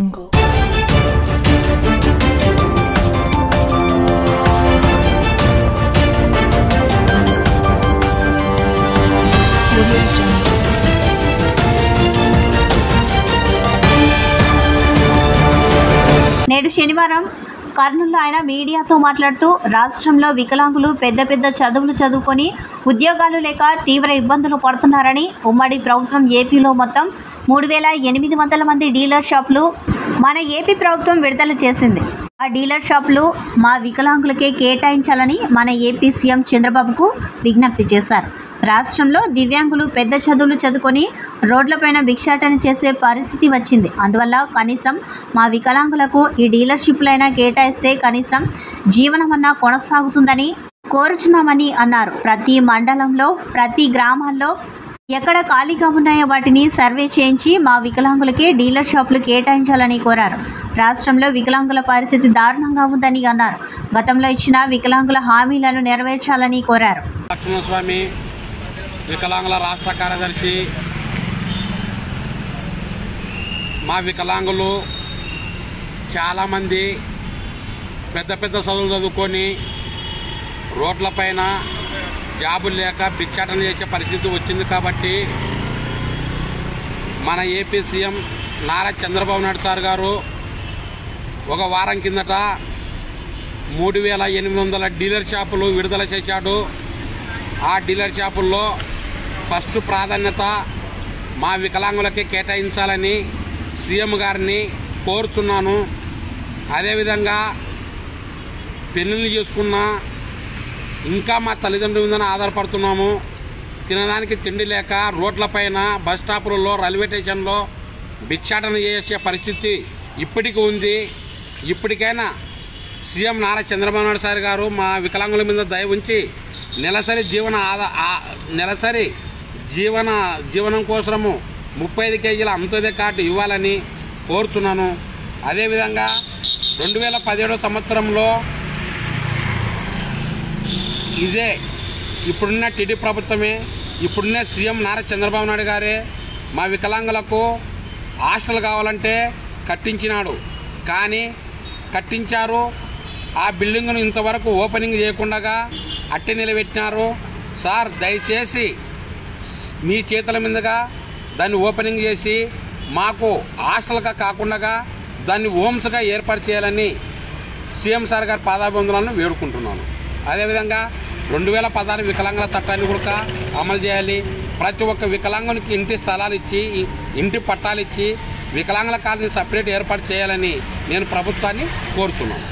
నేడు శనివారం కర్నూలులో ఆయన మీడియాతో మాట్లాడుతూ రాష్ట్రంలో వికలాంగులు పెద్ద పెద్ద చదువులు చదువుకొని ఉద్యోగాలు లేక తీవ్ర ఇబ్బందులు పడుతున్నారని, ఉమ్మడి ప్రభుత్వం ఏపీలో మొత్తం 3800 మంది డీలర్ షాపులు మన ఏపీ ప్రభుత్వం విడుదల చేసింది. ఆ డీలర్ షాపులు మా వికలాంగులకే కేటాయించాలని మన ఏపీ సీఎం చంద్రబాబుకు విజ్ఞప్తి చేశారు. రాష్ట్రంలో దివ్యాంగులు పెద్ద చదువులు చదువుకొని రోడ్లపైన భిక్షాటన చేసే పరిస్థితి వచ్చింది. అందువల్ల కనీసం మా వికలాంగులకు ఈ డీలర్షిప్లైనా కేటాయిస్తే కనీసం జీవనమన్నా కొనసాగుతుందని కోరుచున్నామని అన్నారు. ప్రతి మండలంలో, ప్రతి గ్రామాల్లో ఎక్కడ ఖాళీగా ఉన్నాయో వాటిని సర్వే చేయించి మా వికలాంగులకే డీలర్ షాపులు కేటాయించాలని కోరారు. రాష్ట్రంలో వికలాంగుల పరిస్థితి దారుణంగా ఉందని అన్నారు. గతంలో ఇచ్చిన వికలాంగుల హామీలను నెరవేర్చాలని కోరారు. లక్ష్మణస్వామి వికలాంగుల రాష్ట్ర కార్యదర్శి. మా వికలాంగులు చాలామంది పెద్ద పెద్ద చదువులు చదువుకొని రోడ్లపైన జాబులు లేక భిక్షాటన చేసే పరిస్థితి వచ్చింది. కాబట్టి మన AP CM Nara Chandrababu Naidu sir గారు ఒక వారం కిందట 3800 డీలర్ షాపులు విడుదల చేశాడు. ఆ డీలర్ షాపుల్లో ఫస్ట్ ప్రాధాన్యత మా వికలాంగులకే కేటాయించాలని సీఎం గారిని కోరుతున్నాను. అదేవిధంగా పెళ్లిళ్ళు చేసుకున్న ఇంకా మా తల్లిదండ్రుల మీద ఆధారపడుతున్నాము. తినడానికి తిండి లేక రోడ్లపైన, బస్ స్టాపులలో, రైల్వే స్టేషన్లో భిక్షాటన చేసే పరిస్థితి ఇప్పటికీ ఉంది. ఇప్పటికైనా సీఎం నారా చంద్రబాబు నాయుడు సార్ గారు మా వికలాంగుల మీద దయ ఉంచి నెలసరి జీవనం కోసము 35 కేజీల అంత్యోదయ కార్డు ఇవ్వాలని కోరుతున్నాను. అదేవిధంగా 2017 సంవత్సరంలో ఇదే ఇప్పుడున్న టీడీ ప్రభుత్వమే, ఇప్పుడున్న సీఎం నారా చంద్రబాబు నాయుడు గారే మా వికలాంగులకు హాస్టల్ కావాలంటే కట్టించినాడు. కానీ కట్టించారు, ఆ బిల్డింగ్ను ఇంతవరకు ఓపెనింగ్ చేయకుండా అట్టే నిలబెట్టినారు. సార్ దయచేసి మీ చేతుల మీదుగా దాన్ని ఓపెనింగ్ చేసి మాకు హాస్టల్గా కాకుండా దాన్ని హోమ్స్గా ఏర్పాటు చేయాలని సీఎం సార్ గారి పాదాభివందనాలను వేడుకుంటున్నాను. అదేవిధంగా 2016 వికలాంగుల చట్టాన్ని కూడా అమలు చేయాలి. ప్రతి ఒక్క వికలాంగునికి ఇంటి స్థలాలు ఇచ్చి, ఇంటి పట్టాలు ఇచ్చి వికలాంగుల కాలనీ సపరేట్ ఏర్పాటు చేయాలని నేను ప్రభుత్వాన్ని కోరుతున్నాను.